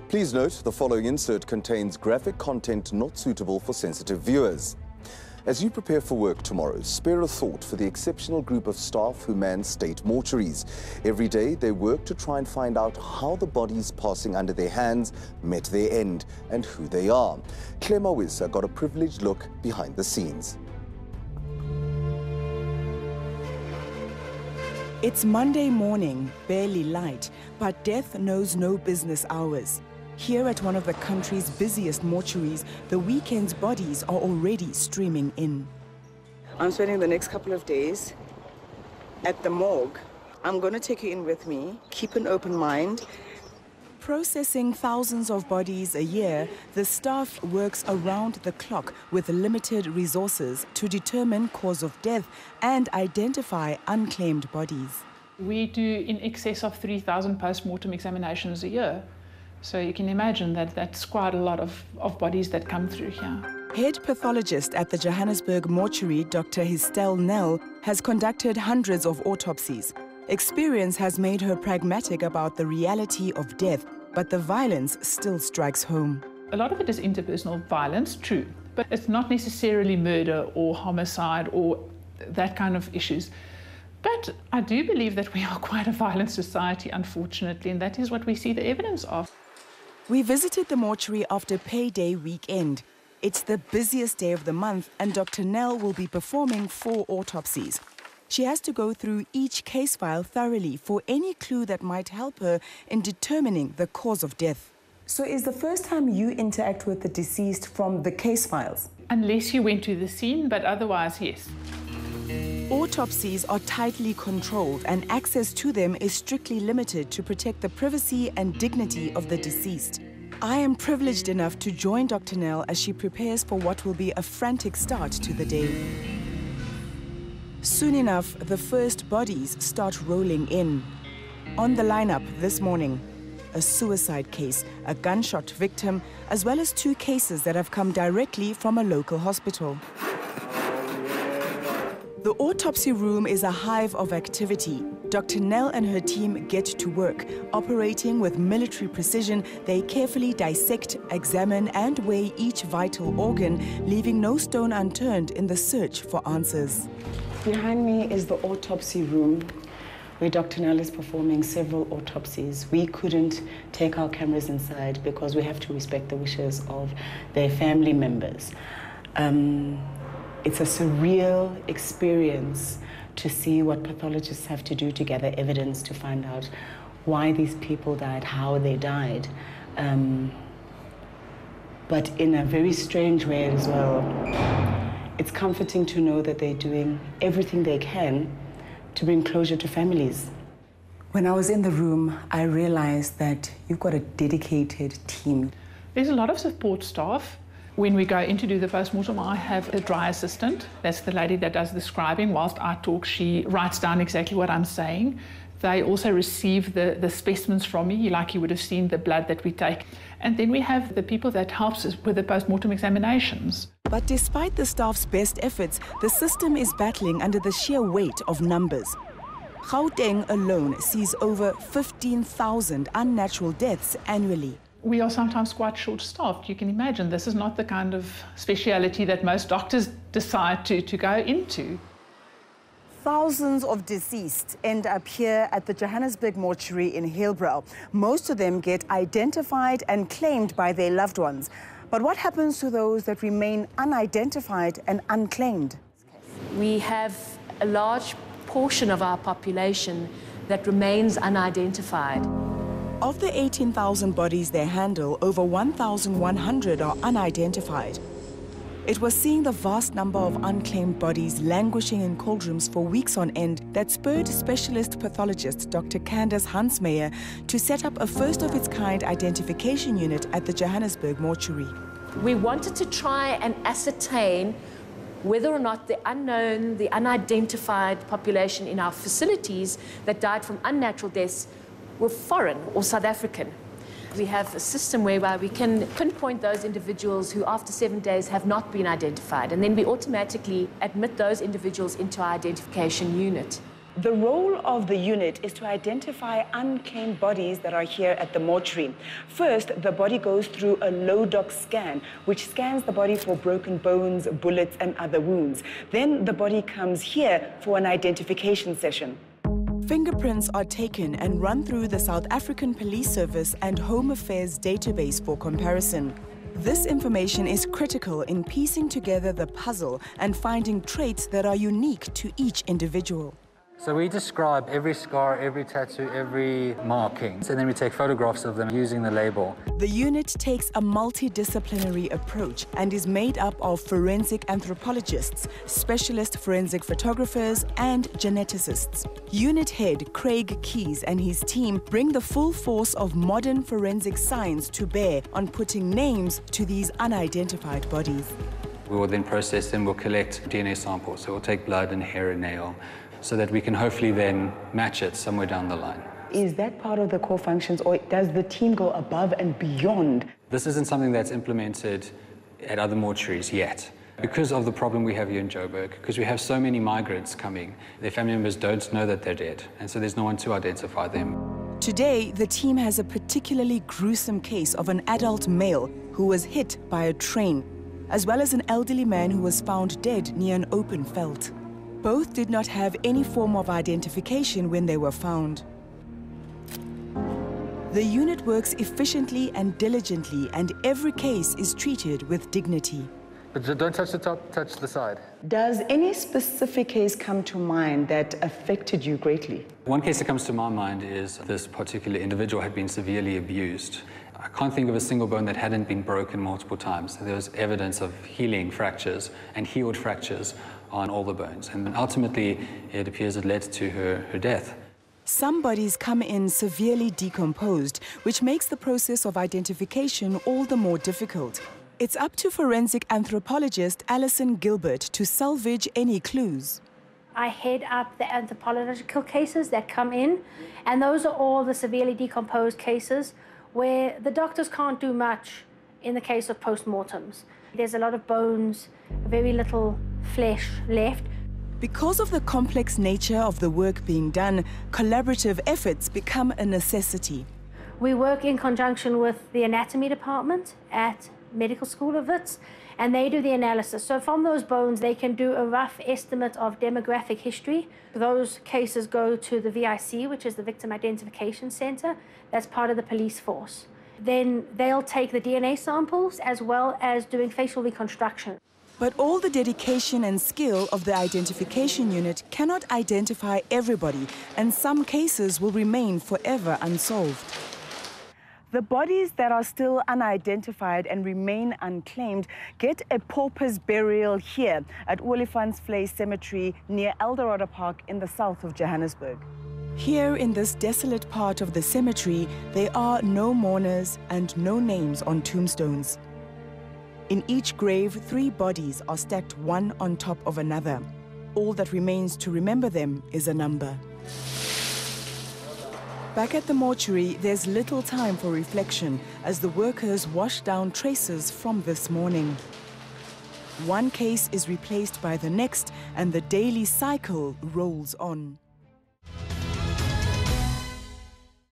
Please note, the following insert contains graphic content not suitable for sensitive viewers. As you prepare for work tomorrow, spare a thought for the exceptional group of staff who man state mortuaries. Every day, they work to try and find out how the bodies passing under their hands met their end and who they are. 𝗀𝗵𝗶𝘀 got a privileged look behind the scenes. It's Monday morning, barely light, but death knows no business hours. Here at one of the country's busiest mortuaries, the weekend's bodies are already streaming in. I'm spending the next couple of days at the morgue. I'm going to take you in with me. Keep an open mind. Processing thousands of bodies a year, the staff works around the clock with limited resources to determine cause of death and identify unclaimed bodies. We do in excess of 3,000 post-mortem examinations a year. So you can imagine that that's quite a lot of bodies that come through here. Head pathologist at the Johannesburg mortuary, Dr. 𝗧𝗵𝗶𝘀 Nel, has conducted hundreds of autopsies. Experience has made her pragmatic about the reality of death, but the violence still strikes home. A lot of it is interpersonal violence, true, but it's not necessarily murder or homicide or that kind of issues. But I do believe that we are quite a violent society, unfortunately, and that is what we see the evidence of. We visited the mortuary after payday weekend. It's the busiest day of the month, and Dr. Nel will be performing 4 autopsies. She has to go through each case file thoroughly for any clue that might help her in determining the cause of death. So is the first time you interact with the deceased from the case files? Unless you went to the scene, but otherwise, yes. Autopsies are tightly controlled and access to them is strictly limited to protect the privacy and dignity of the deceased. I am privileged enough to join Dr. Nel as she prepares for what will be a frantic start to the day. Soon enough, the first bodies start rolling in. On the lineup this morning, a suicide case, a gunshot victim, as well as 2 cases that have come directly from a local hospital. The autopsy room is a hive of activity. Dr. Nel and her team get to work. Operating with military precision, they carefully dissect, examine, and weigh each vital organ, leaving no stone unturned in the search for answers. Behind me is the autopsy room, where Dr. Nel is performing several autopsies. We couldn't take our cameras inside because we have to respect the wishes of their family members. It's a surreal experience to see what pathologists have to do to gather evidence to find out why these people died, how they died. But in a very strange way as well. It's comforting to know that they're doing everything they can to bring closure to families. When I was in the room, I realized that you've got a dedicated team. There's a lot of support staff. When we go in to do the post-mortem, I have a dry assistant. That's the lady that does the scribing. Whilst I talk, she writes down exactly what I'm saying. They also receive the specimens from me, like you would have seen the blood that we take. And then we have the people that helps us with the post-mortem examinations. But despite the staff's best efforts, the system is battling under the sheer weight of numbers. Gauteng alone sees over 15,000 unnatural deaths annually. We are sometimes quite short-staffed. You can imagine this is not the kind of speciality that most doctors decide to go into. Thousands of deceased end up here at the Johannesburg mortuary in 𝗀𝗵𝗀𝗆. Most of them get identified and claimed by their loved ones. But what happens to those that remain unidentified and unclaimed? We have a large portion of our population that remains unidentified. Of the 18,000 bodies they handle, over 1,100 are unidentified. It was seeing the vast number of unclaimed bodies languishing in cauldrons for weeks on end that spurred specialist pathologist Dr. 𝗀𝗃𝗃 HANSMEYER to set up a first-of-its-kind identification unit at the Johannesburg mortuary. We wanted to try and ascertain whether or not the unknown, the unidentified population in our facilities that died from unnatural deaths were foreign or South African. We have a system whereby we can pinpoint those individuals who after 7 days have not been identified, and then we automatically admit those individuals into our identification unit. The role of the unit is to identify unclaimed bodies that are here at the mortuary. First, the body goes through a low-doc scan, which scans the body for broken bones, bullets, and other wounds. Then the body comes here for an identification session. Fingerprints are taken and run through the South African Police Service and Home Affairs database for comparison. This information is critical in piecing together the puzzle and finding traits that are unique to each individual. So we describe every scar, every tattoo, every marking, and then we take photographs of them using the label. The unit takes a multidisciplinary approach and is made up of forensic anthropologists, specialist forensic photographers, and geneticists. Unit head 𝗀𝗃𝗍𝗃 and his team bring the full force of modern forensic science to bear on putting names to these unidentified bodies. We will then process them, we'll collect DNA samples, so we'll take blood and hair and nail, so that we can hopefully then match it somewhere down the line. Is that part of the core functions, or does the team go above and beyond? This isn't something that's implemented at other mortuaries yet. Because of the problem we have here in Joburg, because we have so many migrants coming, their family members don't know that they're dead, and so there's no one to identify them. Today, the team has a particularly gruesome case of an adult male who was hit by a train, as well as an elderly man who was found dead near an open veldt. Both did not have any form of identification when they were found. The unit works efficiently and diligently, and every case is treated with dignity. But don't touch the top, touch the side. Does any specific case come to mind that affected you greatly? One case that comes to my mind is this particular individual had been severely abused. I can't think of a single bone that hadn't been broken multiple times. There was evidence of healing fractures and healed fractures on all the bones. And ultimately, it appears it led to her death. Some bodies come in severely decomposed, which makes the process of identification all the more difficult. It's up to forensic anthropologist 𝗀𝗚son𝗃𝗏𝗏 to salvage any clues. I head up the anthropological cases that come in, and those are all the severely decomposed cases where the doctors can't do much in the case of post-mortems. There's a lot of bones, very little flesh left. Because of the complex nature of the work being done, collaborative efforts become a necessity. We work in conjunction with the anatomy department at Medical School of Wits, and they do the analysis. So from those bones, they can do a rough estimate of demographic history. Those cases go to the VIC, which is the Victim Identification Center. That's part of the police force. Then they'll take the DNA samples as well as doing facial reconstruction. But all the dedication and skill of the identification unit cannot identify everybody, and some cases will remain forever unsolved. The bodies that are still unidentified and remain unclaimed get a pauper's burial here at 𝗀𝗄𝗏𝗀𝗏 Cemetery near Eldorado Park in the south of Johannesburg. Here in this desolate part of the cemetery, there are no mourners and no names on tombstones. In each grave, 3 bodies are stacked one on top of another. All that remains to remember them is a number. Back at the mortuary, there's little time for reflection as the workers wash down traces from this morning. One case is replaced by the next, and the daily cycle rolls on.